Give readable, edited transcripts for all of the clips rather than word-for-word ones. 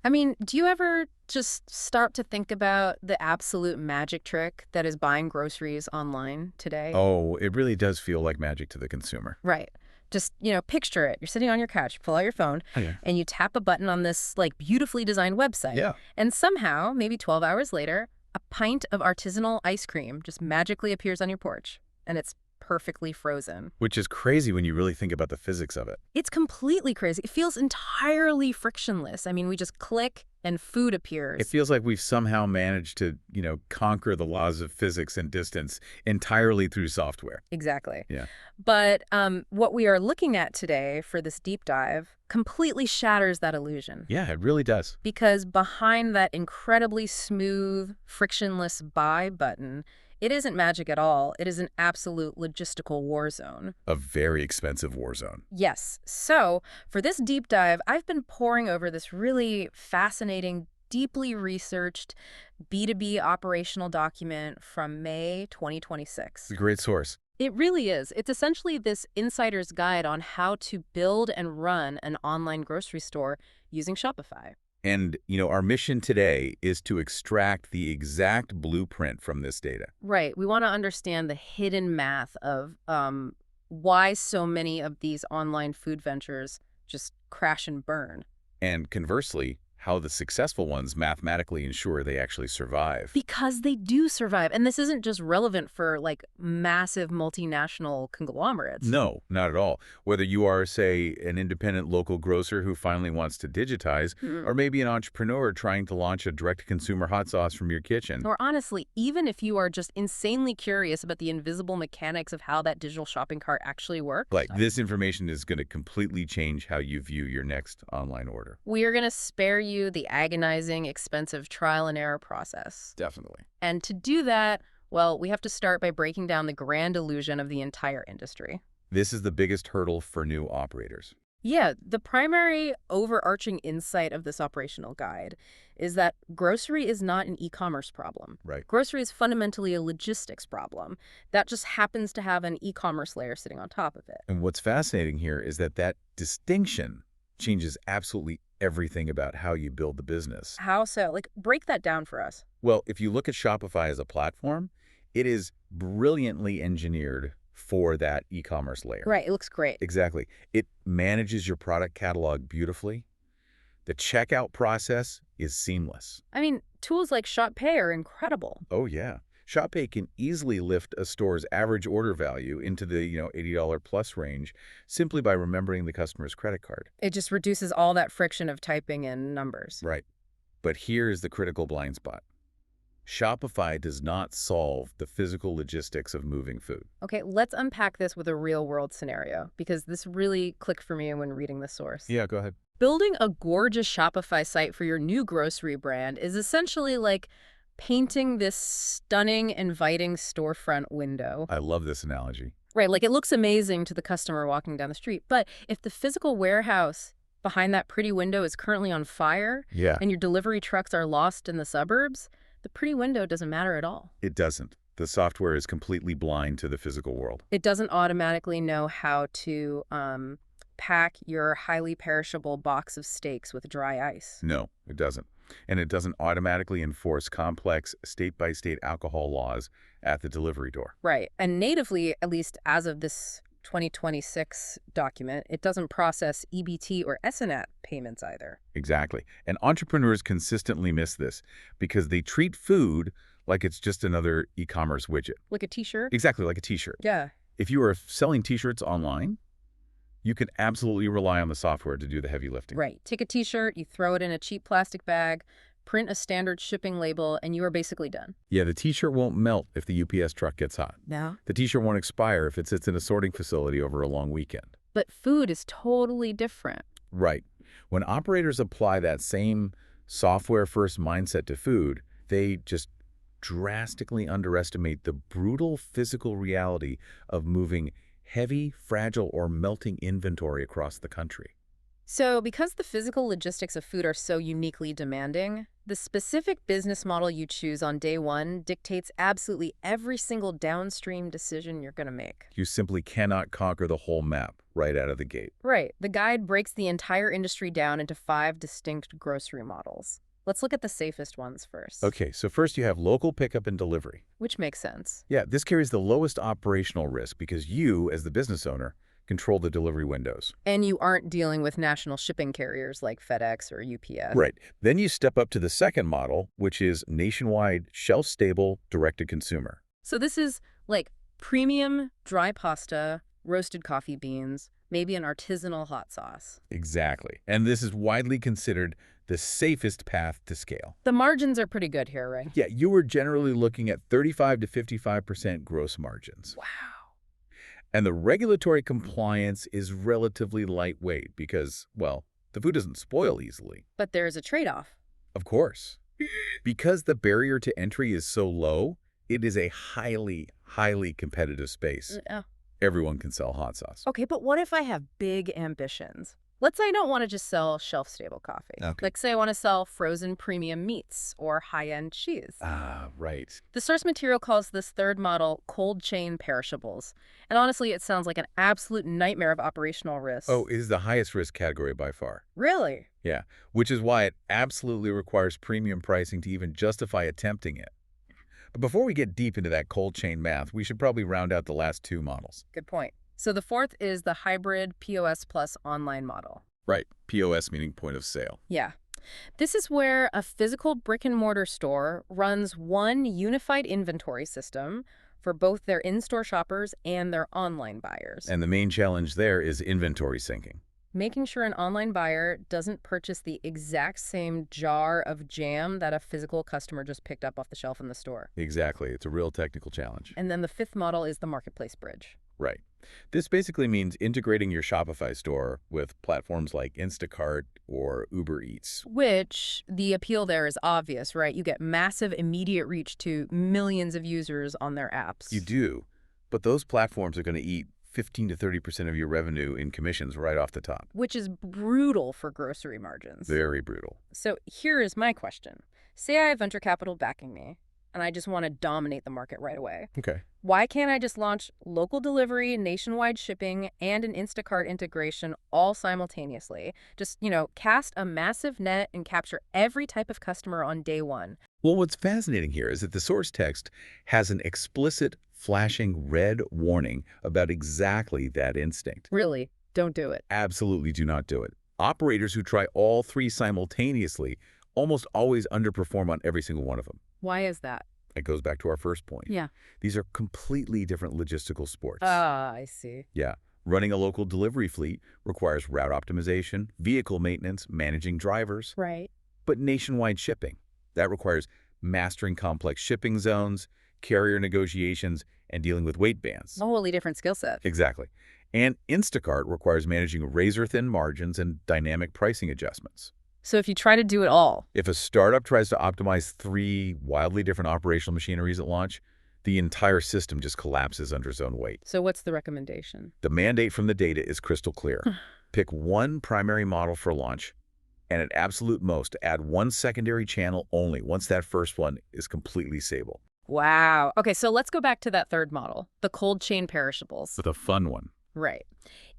I mean, do you ever just start to think about the absolute magic trick that is buying groceries online today? Oh, it really does feel like magic to the consumer. Right. Just, picture it. You're sitting on your couch, you pull out your phone, Oh, yeah. and you tap a button on this, like, beautifully designed website. Yeah. And somehow, maybe 12 hours later, a pint of artisanal ice cream just magically appears on your porch. And it's perfectly frozen. Which is crazy when you really think about the physics of it. It's completely crazy. It feels entirely frictionless. I mean, we just click and food It appears. feels like we've somehow managed to, conquer the laws of physics and distance entirely through software. Exactly. Yeah. But what we are looking at today for this deep dive completely shatters that illusion. Yeah, it really does. Because behind that incredibly smooth, frictionless buy button, it isn't magic at all. It is an absolute logistical war zone. A very expensive war zone. Yes. So for this deep dive, I've been poring over this really fascinating, deeply researched B2B operational document from May 2026. It's a great source. It really is. It's essentially this insider's guide on how to build and run an online grocery store using Shopify. And, our mission today is to extract the exact blueprint from this data. Right. We want to understand the hidden math of why so many of these online food ventures just crash and burn. And conversely, how the successful ones mathematically ensure they actually survive. Because they do survive. And this isn't just relevant for, like, massive multinational conglomerates. No, not at all. Whether you are, say, an independent local grocer who finally wants to digitize, or maybe an entrepreneur trying to launch a direct-to-consumer hot sauce from your kitchen. Or honestly, even if you are just insanely curious about the invisible mechanics of how that digital shopping cart actually works. Like, this information is going to completely change how you view your next online order. We are going to spare you the agonizing, expensive trial and error process. Definitely. And to do that, well, we have to start by breaking down the grand illusion of the entire industry. This is the biggest hurdle for new operators. Yeah, the primary overarching insight of this operational guide is that grocery is not an e-commerce problem. Right. Grocery is fundamentally a logistics problem that just happens to have an e-commerce layer sitting on top of it. And what's fascinating here is that distinction changes absolutely everything about how you build the business. How so? Like, break that down for us. Well, if you look at Shopify as a platform, it is brilliantly engineered for that e-commerce layer. Right, it looks great. Exactly. It manages your product catalog beautifully. The checkout process is seamless. I mean, tools like ShopPay are incredible. Oh, yeah. ShopPay can easily lift a store's average order value into the, $80 plus range simply by remembering the customer's credit card. It just reduces all that friction of typing in numbers. Right. But here's the critical blind spot. Shopify does not solve the physical logistics of moving food. Okay, let's unpack this with a real-world scenario, because this really clicked for me when reading the source. Yeah, go ahead. Building a gorgeous Shopify site for your new grocery brand is essentially like painting this stunning, inviting storefront window. I love this analogy. Right, like it looks amazing to the customer walking down the street. But if the physical warehouse behind that pretty window is currently on fire, Yeah, and your delivery trucks are lost in the suburbs, the pretty window doesn't matter at all. it doesn't. The software is completely blind to the physical world. It doesn't automatically know how to pack your highly perishable box of steaks with dry ice. No, it doesn't. And it doesn't automatically enforce complex state-by-state alcohol laws at the delivery door. Right. And natively, at least as of this 2026 document, it doesn't process EBT or SNAT payments either. Exactly. And entrepreneurs consistently miss this because they treat food like it's just another e-commerce widget. Like a t-shirt? Exactly, like a t-shirt. Yeah. If you are selling t-shirts online, you can absolutely rely on the software to do the heavy lifting. Right. Take a t-shirt, you throw it in a cheap plastic bag, print a standard shipping label, and you are basically done. Yeah, the t-shirt won't melt if the UPS truck gets hot. No. The t-shirt won't expire if it sits in a sorting facility over a long weekend. But food is totally different. Right. When operators apply that same software-first mindset to food, they just drastically underestimate the brutal physical reality of moving heavy, fragile, or melting inventory across the country. So, because the physical logistics of food are so uniquely demanding, the specific business model you choose on day one dictates absolutely every single downstream decision you're going to make. You simply cannot conquer the whole map right out of the gate. Right. The guide breaks the entire industry down into 5 distinct grocery models. Let's look at the safest ones first, Okay, so first you have local pickup and delivery. which makes sense. Yeah, this carries the lowest operational risk because you, as the business owner, control the delivery windows. And you aren't dealing with national shipping carriers like FedEx or UPS. Right. Then you step up to the second model, which is nationwide, shelf-stable, direct-to-consumer. So this is like premium dry pasta, roasted coffee beans, maybe an artisanal hot sauce. Exactly. And this is widely considered the safest path to scale. The margins are pretty good here, right? Yeah, you are generally looking at 35 to 55% gross margins. Wow. And the regulatory compliance is relatively lightweight because, well, the food doesn't spoil easily. But there's a trade-off. Of course. Because the barrier to entry is so low, it is a highly competitive space. Everyone can sell hot sauce. Okay, but what if I have big ambitions? Let's say I don't want to just sell shelf-stable coffee. Okay. Like, say I want to sell frozen premium meats or high-end cheese. Ah, right. The source material calls this third model cold chain perishables. And honestly, it sounds like an absolute nightmare of operational risk. Oh, it is the highest risk category by far. Really? Yeah, which is why it absolutely requires premium pricing to even justify attempting it. But before we get deep into that cold chain math, we should probably round out the last two models. Good point. So the fourth is the hybrid POS plus online model. Right, POS meaning point of sale. Yeah. This is where a physical brick-and-mortar store runs one unified inventory system for both their in-store shoppers and their online buyers. And the main challenge there is inventory syncing. Making sure an online buyer doesn't purchase the exact same jar of jam that a physical customer just picked up off the shelf in the store. Exactly, it's a real technical challenge. And then the fifth model is the marketplace bridge. Right. This basically means integrating your Shopify store with platforms like Instacart or Uber Eats. Which, the appeal there is obvious, right? You get massive immediate reach to millions of users on their apps. You do, but those platforms are going to eat 15 to 30% of your revenue in commissions right off the top. Which is brutal for grocery margins. Very brutal. So here is my question. Say I have venture capital backing me, and I just want to dominate the market right away. Okay. Why can't I just launch local delivery, nationwide shipping, and an Instacart integration all simultaneously? Just, cast a massive net and capture every type of customer on day one. Well, what's fascinating here is that the source text has an explicit flashing red warning about exactly that instinct. Really, don't do it. Absolutely do not do it. Operators who try all three simultaneously almost always underperform on every single one of them. Why is that? It goes back to our first point. Yeah. These are completely different logistical sports. Ah, I see. Yeah. Running a local delivery fleet requires route optimization, vehicle maintenance, managing drivers. Right. But nationwide shipping, that requires mastering complex shipping zones, carrier negotiations, and dealing with weight bands. A wholly different skill set. Exactly. And Instacart requires managing razor-thin margins and dynamic pricing adjustments. So if you try to do it all, If a startup tries to optimize three wildly different operational machineries at launch, the entire system just collapses under its own weight. so what's the recommendation? The mandate from the data is crystal clear. Pick one primary model for launch, and at absolute most, add one secondary channel only once that first one is completely stable. Wow. Okay, so let's go back to that third model, the cold chain perishables. The fun one. Right.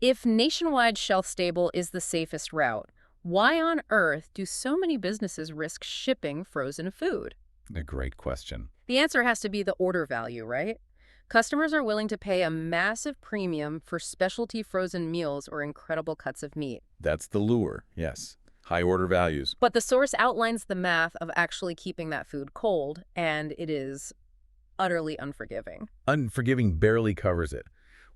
If nationwide shelf stable is the safest route, why on earth do so many businesses risk shipping frozen food? A great question. The answer has to be the order value, right? Customers are willing to pay a massive premium for specialty frozen meals or incredible cuts of meat. That's the lure, yes. High order values. But the source outlines the math of actually keeping that food cold, and it is utterly unforgiving. Unforgiving barely covers it.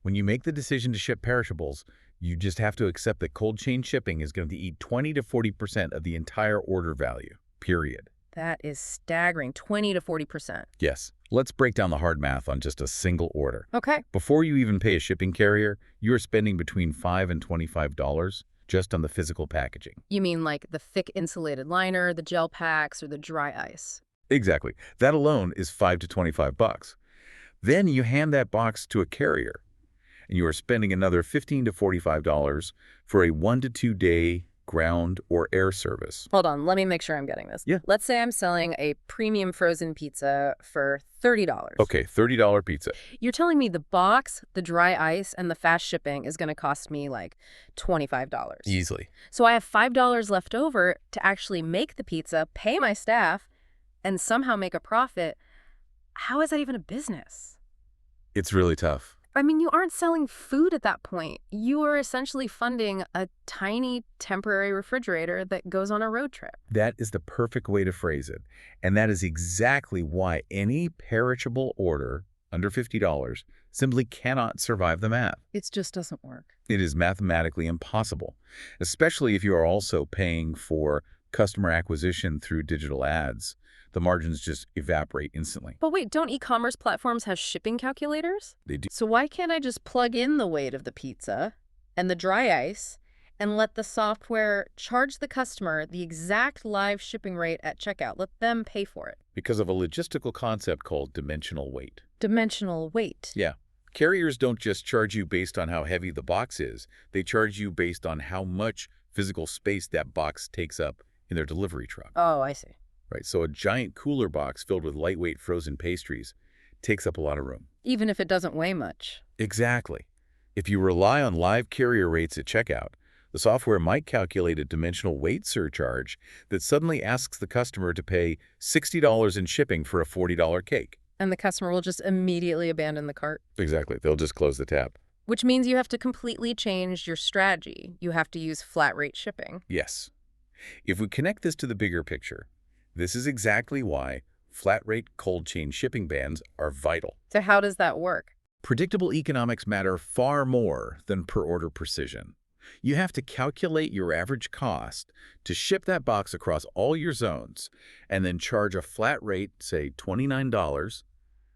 When you make the decision to ship perishables, you just have to accept that cold chain shipping is going to eat 20 to 40% of the entire order value, period. That is staggering, 20 to 40%. Yes. Let's break down the hard math on just a single order. Okay. Before you even pay a shipping carrier, you are spending between $5 and $25 just on the physical packaging. You mean like the thick insulated liner, the gel packs, or the dry ice? Exactly. That alone is $5 to $25. Then you hand that box to a carrier. and you are spending another $15 to $45 for a 1 to 2 day ground or air service. Hold on, let me make sure I'm getting this. Yeah. Let's say I'm selling a premium frozen pizza for $30. Okay, $30 pizza. You're telling me the box, the dry ice, and the fast shipping is going to cost me like $25. Easily. So I have $5 left over to actually make the pizza, pay my staff, and somehow make a profit. How is that even a business? It's really tough. I mean, you aren't selling food at that point. You are essentially funding a tiny temporary refrigerator that goes on a road trip. That is the perfect way to phrase it. And that is exactly why any perishable order under $50 simply cannot survive the math. It just doesn't work. It is mathematically impossible, especially if you are also paying for customer acquisition through digital ads. The margins just evaporate instantly. But wait, don't e-commerce platforms have shipping calculators? They do. So why can't I just plug in the weight of the pizza and the dry ice and let the software charge the customer the exact live shipping rate at checkout? Let them pay for it. Because of a logistical concept called dimensional weight. Dimensional weight. Yeah. Carriers don't just charge you based on how heavy the box is. They charge you based on how much physical space that box takes up in their delivery truck. Oh, I see. Right, so a giant cooler box filled with lightweight frozen pastries takes up a lot of room. Even if it doesn't weigh much. Exactly. If you rely on live carrier rates at checkout, the software might calculate a dimensional weight surcharge that suddenly asks the customer to pay $60 in shipping for a $40 cake. And the customer will just immediately abandon the cart. Exactly. They'll just close the tab. Which means you have to completely change your strategy. You have to use flat rate shipping. Yes. If we connect this to the bigger picture, this is exactly why flat-rate cold chain shipping bans are vital. So how does that work? Predictable economics matter far more than per-order precision. You have to calculate your average cost to ship that box across all your zones and then charge a flat rate, say $29,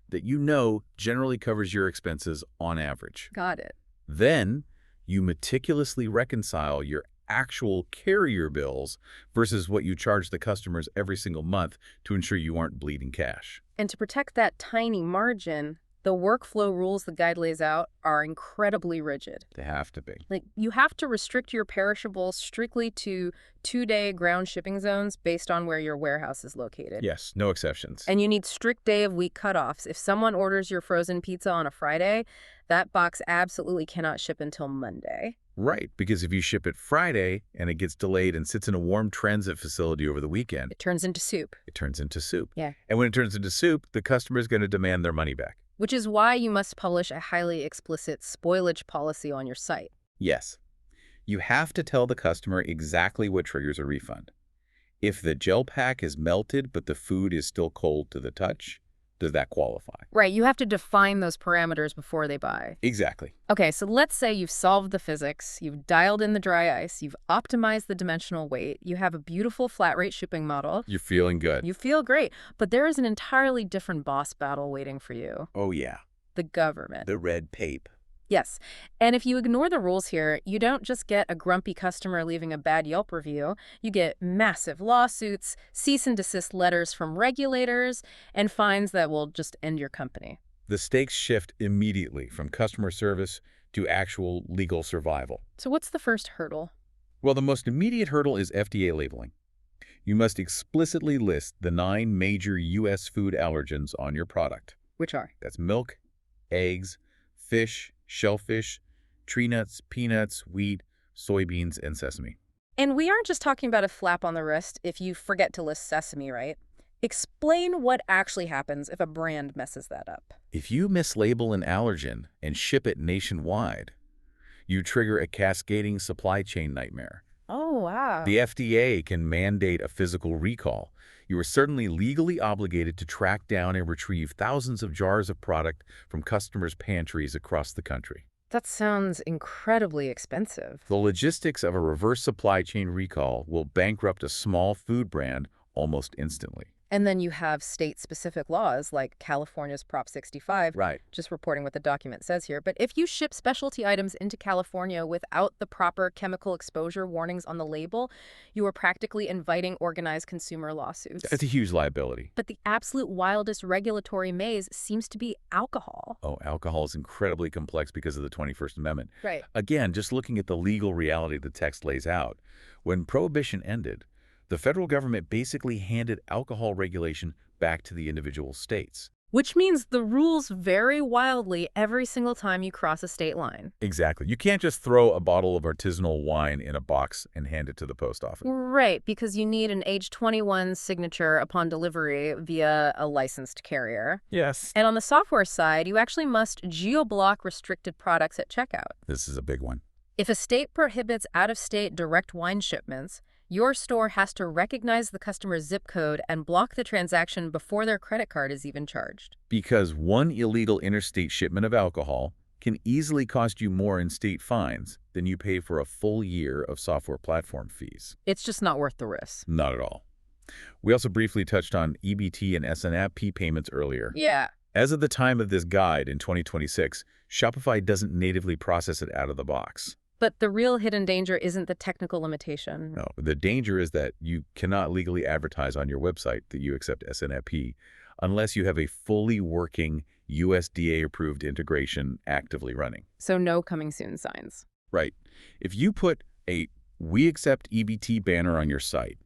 that you know generally covers your expenses on average. Got it. Then you meticulously reconcile your actual carrier bills versus what you charge the customers every single month to ensure you aren't bleeding cash. And to protect that tiny margin, the workflow rules the guide lays out are incredibly rigid. They have to be. Like, you have to restrict your perishables strictly to 2-day ground shipping zones based on where your warehouse is located. Yes, no exceptions. And you need strict day-of-week cutoffs. If someone orders your frozen pizza on a Friday, that box absolutely cannot ship until Monday. Right, because if you ship it Friday and it gets delayed and sits in a warm transit facility over the weekend, It turns into soup. it turns into soup. Yeah. And when it turns into soup, the customer is going to demand their money back. Which is why you must publish a highly explicit spoilage policy on your site. Yes. You have to tell the customer exactly what triggers a refund. If the gel pack is melted but the food is still cold to the touch, does that qualify? Right, you have to define those parameters before they buy. Exactly. Okay, so let's say you've solved the physics, you've dialed in the dry ice, you've optimized the dimensional weight, you have a beautiful flat rate shipping model. You're feeling good. You feel great, but there is an entirely different boss battle waiting for you. Oh, yeah. The government. The red tape. Yes, and if you ignore the rules here, you don't just get a grumpy customer leaving a bad Yelp review. You get massive lawsuits, cease and desist letters from regulators, and fines that will just end your company. The stakes shift immediately from customer service to actual legal survival. So what's the first hurdle? Well, the most immediate hurdle is FDA labeling. You must explicitly list the 9 major U.S. food allergens on your product. Which are? That's milk, eggs, fish, shellfish, tree nuts, peanuts, wheat, soybeans, and sesame. And we aren't just talking about a flap on the wrist if you forget to list sesame, right? Explain what actually happens if a brand messes that up. If you mislabel an allergen and ship it nationwide, you trigger a cascading supply chain nightmare. Oh, wow. The FDA can mandate a physical recall. You are certainly legally obligated to track down and retrieve thousands of jars of product from customers' pantries across the country. That sounds incredibly expensive. The logistics of a reverse supply chain recall will bankrupt a small food brand almost instantly. And then you have state-specific laws like California's Prop 65, Right. just reporting what the document says here. But if you ship specialty items into California without the proper chemical exposure warnings on the label, you are practically inviting organized consumer lawsuits. It's a huge liability. But the absolute wildest regulatory maze seems to be alcohol. Oh, alcohol is incredibly complex because of the 21st Amendment. Right. Again, just looking at the legal reality the text lays out, when Prohibition ended, the federal government basically handed alcohol regulation back to the individual states. Which means the rules vary wildly every single time you cross a state line. Exactly. You can't just throw a bottle of artisanal wine in a box and hand it to the post office. Right, because you need an age 21 signature upon delivery via a licensed carrier. Yes. And on the software side, you actually must geo-block restricted products at checkout. This is a big one. If a state prohibits out-of-state direct wine shipments, your store has to recognize the customer's zip code and block the transaction before their credit card is even charged. Because one illegal interstate shipment of alcohol can easily cost you more in state fines than you pay for a full year of software platform fees. It's just not worth the risk. Not at all. We also briefly touched on EBT and SNAP payments earlier. Yeah. As of the time of this guide in 2026, Shopify doesn't natively process it out of the box. But the real hidden danger isn't the technical limitation. No, the danger is that you cannot legally advertise on your website that you accept SNAP unless you have a fully working USDA-approved integration actively running. So no coming soon signs. Right. If you put a "We accept EBT" banner on your site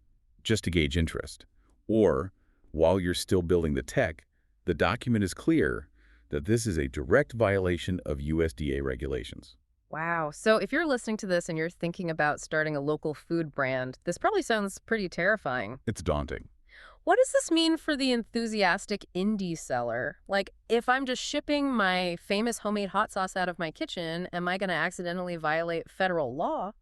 just to gauge interest, or while you're still building the tech, the document is clear that this is a direct violation of USDA regulations. Wow. So if you're listening to this and you're thinking about starting a local food brand, this probably sounds pretty terrifying. It's daunting. What does this mean for the enthusiastic indie seller? Like, if I'm just shipping my famous homemade hot sauce out of my kitchen, am I going to accidentally violate federal law?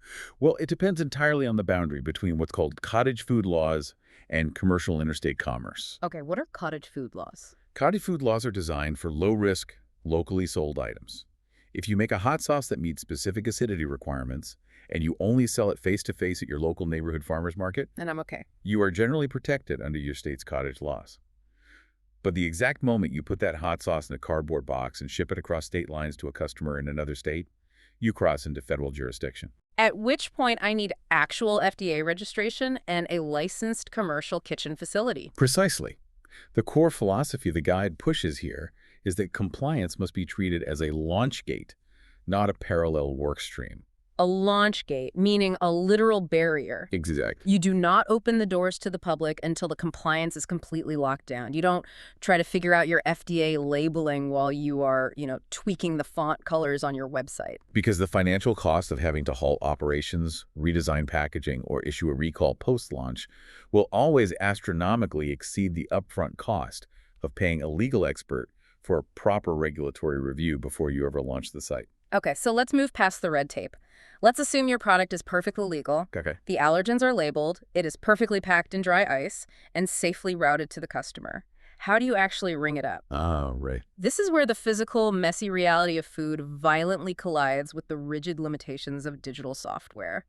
Well, it depends entirely on the boundary between what's called cottage food laws and commercial interstate commerce. Okay, what are cottage food laws? Cottage food laws are designed for low-risk, locally sold items. If you make a hot sauce that meets specific acidity requirements and you only sell it face-to-face at your local neighborhood farmer's market, And I'm okay. you are generally protected under your state's cottage laws. But the exact moment you put that hot sauce in a cardboard box and ship it across state lines to a customer in another state, you cross into federal jurisdiction. At which point I need actual FDA registration and a licensed commercial kitchen facility. Precisely. The core philosophy the guide pushes here is that compliance must be treated as a launch gate, not a parallel work stream. A launch gate, meaning a literal barrier. Exactly. You do not open the doors to the public until the compliance is completely locked down. You don't try to figure out your FDA labeling while you are, tweaking the font colors on your website. Because the financial cost of having to halt operations, redesign packaging, or issue a recall post-launch will always astronomically exceed the upfront cost of paying a legal expert for a proper regulatory review before you ever launch the site. Okay, so let's move past the red tape. Let's assume your product is perfectly legal. Okay. The allergens are labeled, it is perfectly packed in dry ice, and safely routed to the customer. How do you actually ring it up? Oh, right. This is where the physical, messy reality of food violently collides with the rigid limitations of digital software.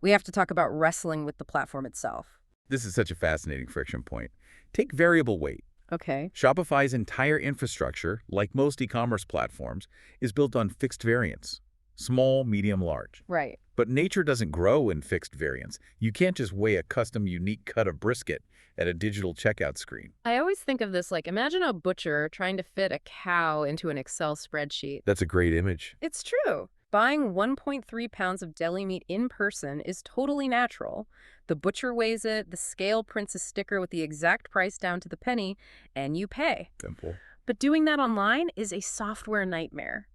We have to talk about wrestling with the platform itself. This is such a fascinating friction point. Take variable weight. Okay. Shopify's entire infrastructure, like most e-commerce platforms, is built on fixed variants. Small, medium, large. Right. But nature doesn't grow in fixed variants. You can't just weigh a custom unique cut of brisket at a digital checkout screen. I always think of this like, imagine a butcher trying to fit a cow into an Excel spreadsheet. That's a great image. It's true. Buying 1.3 pounds of deli meat in person is totally natural. The butcher weighs it, the scale prints a sticker with the exact price down to the penny, and you pay. Simple. But doing that online is a software nightmare.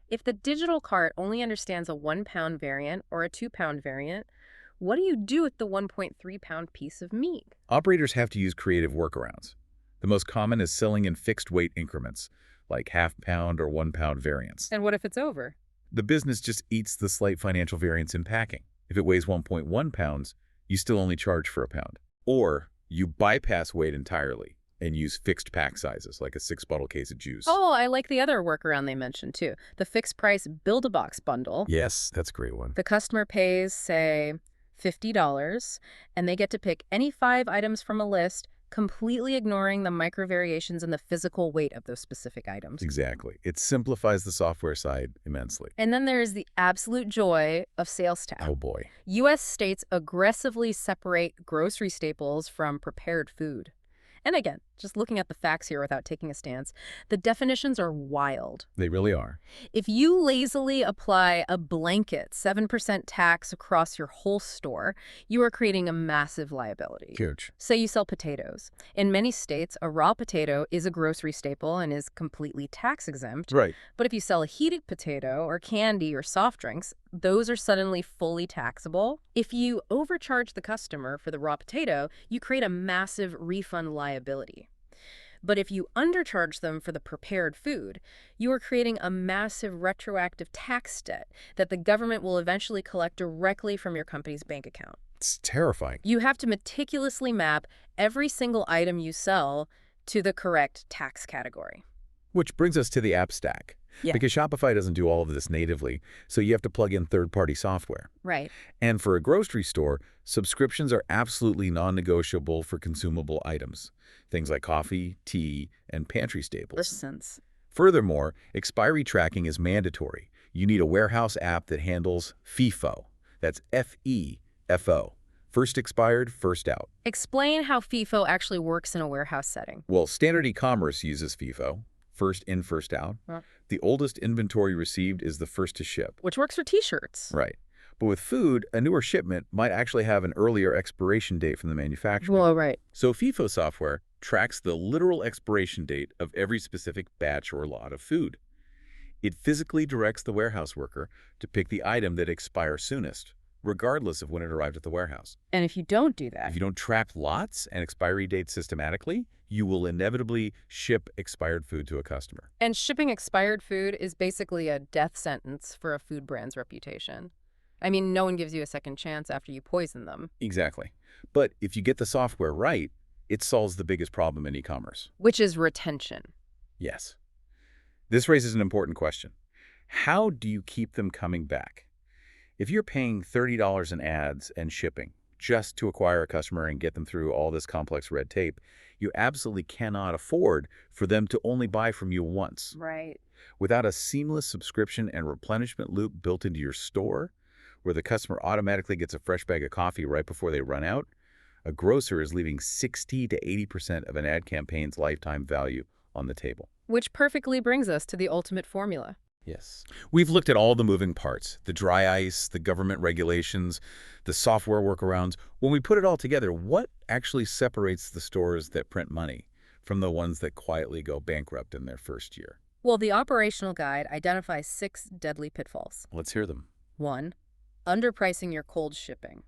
If the digital cart only understands a 1-pound variant or a 2-pound variant, what do you do with the 1.3-pound piece of meat? Operators have to use creative workarounds. The most common is selling in fixed weight increments, like half-pound or 1-pound variants. And what if it's over? The business just eats the slight financial variance in packing. If it weighs 1.1 pounds, you still only charge for a pound. Or you bypass weight entirely and use fixed pack sizes, like a 6-bottle case of juice. Oh, I like the other workaround they mentioned, too. The fixed-price Build-A-Box bundle. Yes, that's a great one. The customer pays, say, $50, and they get to pick any 5 items from a list, completely ignoring the micro variations in the physical weight of those specific items. Exactly. It simplifies the software side immensely. And then there is the absolute joy of sales Oh tax. boy. U.S. states aggressively separate grocery staples from prepared food. And again, just looking at the facts here without taking a stance, the definitions are wild. They really are. If you lazily apply a blanket 7% tax across your whole store, you are creating a massive liability. Huge. Say you sell potatoes. In many states, a raw potato is a grocery staple and is completely tax exempt. Right. But if you sell a heated potato or candy or soft drinks, those are suddenly fully taxable. If you overcharge the customer for the raw potato, you create a massive refund liability. But if you undercharge them for the prepared food, you are creating a massive retroactive tax debt that the government will eventually collect directly from your company's bank account. It's terrifying. You have to meticulously map every single item you sell to the correct tax category. Which brings us to the app stack. Yeah. Because Shopify doesn't do all of this natively, so you have to plug in third-party software. Right. And for a grocery store, subscriptions are absolutely non-negotiable for consumable items. Things like coffee, tea, and pantry staples. Listens. Furthermore, expiry tracking is mandatory. You need a warehouse app that handles FIFO. That's F-E-F-O. First expired, first out. Explain how FIFO actually works in a warehouse setting. Well, standard e-commerce uses FIFO. First in, first out. Huh. The oldest inventory received is the first to ship. Which works for T-shirts. Right. But with food, a newer shipment might actually have an earlier expiration date from the manufacturer. Well, right. So FIFO software tracks the literal expiration date of every specific batch or lot of food. It physically directs the warehouse worker to pick the item that expires soonest, regardless of when it arrived at the warehouse. And if you don't do that, If you don't track lots and expiry dates systematically, you will inevitably ship expired food to a customer. and shipping expired food is basically a death sentence for a food brand's reputation. I mean, no one gives you a second chance after you poison them, Exactly. But if you get the software right, it solves the biggest problem in e-commerce. which is retention. Yes. This raises an important question. How do you keep them coming back? If you're paying $30 in ads and shipping just to acquire a customer and get them through all this complex red tape, you absolutely cannot afford for them to only buy from you once. Right. Without a seamless subscription and replenishment loop built into your store, where the customer automatically gets a fresh bag of coffee right before they run out, a grocer is leaving 60 to 80% of an ad campaign's lifetime value on the table. Which perfectly brings us to the ultimate formula. Yes. We've looked at all the moving parts, the dry ice, the government regulations, the software workarounds. When we put it all together, what actually separates the stores that print money from the ones that quietly go bankrupt in their first year? Well, the operational guide identifies 6 deadly pitfalls. Let's hear them. 1. Underpricing your cold shipping.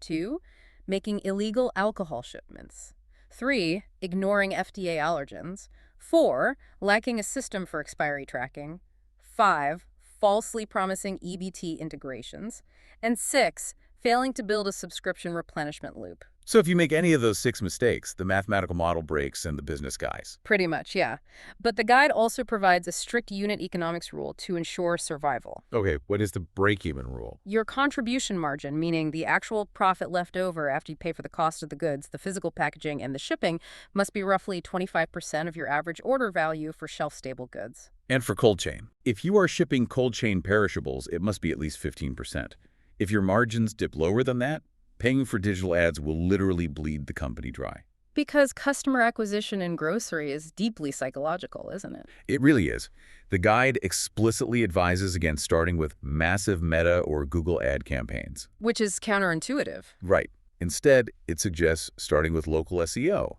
2. Making illegal alcohol shipments. 3. Ignoring FDA allergens. 4. Lacking a system for expiry tracking. 5. Falsely promising EBT integrations. And 6. Failing to build a subscription replenishment loop. So if you make any of those 6 mistakes, the mathematical model breaks and the business guys. Pretty much, yeah. But the guide also provides a strict unit economics rule to ensure survival. Okay, what is the break-even rule? Your contribution margin, meaning the actual profit left over after you pay for the cost of the goods, the physical packaging, and the shipping, must be roughly 25% of your average order value for shelf-stable goods. And for cold chain. If you are shipping cold chain perishables, it must be at least 15%. If your margins dip lower than that, paying for digital ads will literally bleed the company dry. Because customer acquisition in grocery is deeply psychological, isn't it? It really is. The guide explicitly advises against starting with massive Meta or Google ad campaigns. Which is counterintuitive. Right. Instead, it suggests starting with local SEO,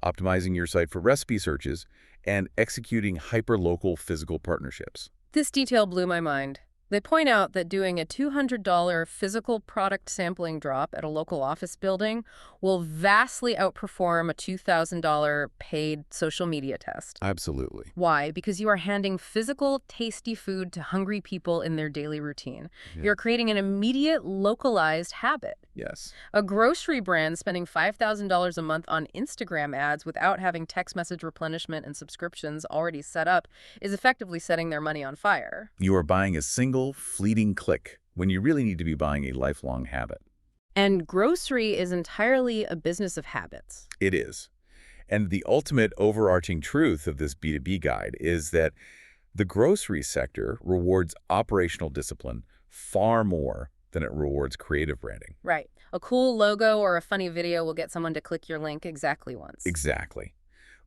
optimizing your site for recipe searches, and executing hyper-local physical partnerships. This detail blew my mind. They point out that doing a $200 physical product sampling drop at a local office building will vastly outperform a $2,000 paid social media test. Absolutely. Why? Because you are handing physical, tasty food to hungry people in their daily routine. Yeah. You're creating an immediate, localized habit. Yes. A grocery brand spending $5,000 a month on Instagram ads without having text message replenishment and subscriptions already set up is effectively setting their money on fire. You are buying a single, fleeting click when you really need to be buying a lifelong habit. And grocery is entirely a business of habits. It is. And the ultimate overarching truth of this B2B guide is that the grocery sector rewards operational discipline far more than it rewards creative branding. Right. A cool logo or a funny video will get someone to click your link exactly once. Exactly.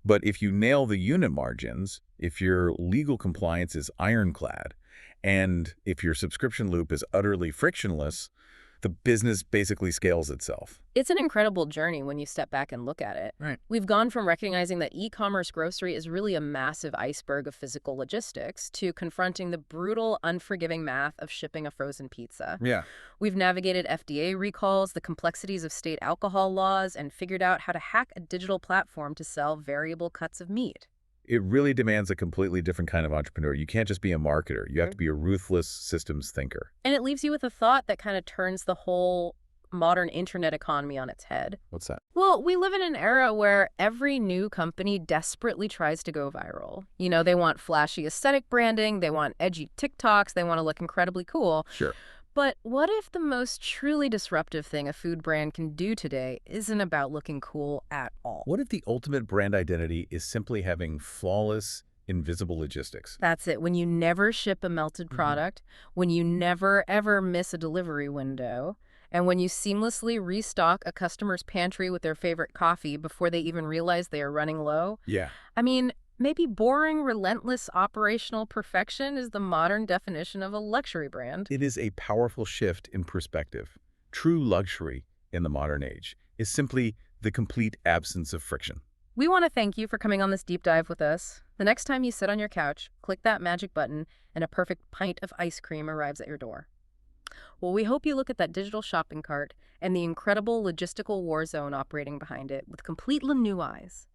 But if you nail the unit margins, if your legal compliance is ironclad, and if your subscription loop is utterly frictionless, the business basically scales itself. It's an incredible journey when you step back and look at it. Right. We've gone from recognizing that e-commerce grocery is really a massive iceberg of physical logistics to confronting the brutal, unforgiving math of shipping a frozen pizza. Yeah. We've navigated FDA recalls, the complexities of state alcohol laws, and figured out how to hack a digital platform to sell variable cuts of meat. It really demands a completely different kind of entrepreneur. You can't just be a marketer. You have to be a ruthless systems thinker. And it leaves you with a thought that kind of turns the whole modern internet economy on its head. What's that? Well, we live in an era where every new company desperately tries to go viral. You know, they want flashy aesthetic branding, they want edgy TikToks, they want to look incredibly cool. Sure. But what if the most truly disruptive thing a food brand can do today isn't about looking cool at all? What if the ultimate brand identity is simply having flawless, invisible logistics? That's it. When you never ship a melted product, when you never, ever miss a delivery window, and when you seamlessly restock a customer's pantry with their favorite coffee before they even realize they are running low. Yeah. I mean, maybe boring, relentless operational perfection is the modern definition of a luxury brand. It is a powerful shift in perspective. True luxury in the modern age is simply the complete absence of friction. We want to thank you for coming on this deep dive with us. The next time you sit on your couch, click that magic button and a perfect pint of ice cream arrives at your door. Well, we hope you look at that digital shopping cart and the incredible logistical war zone operating behind it with completely new eyes.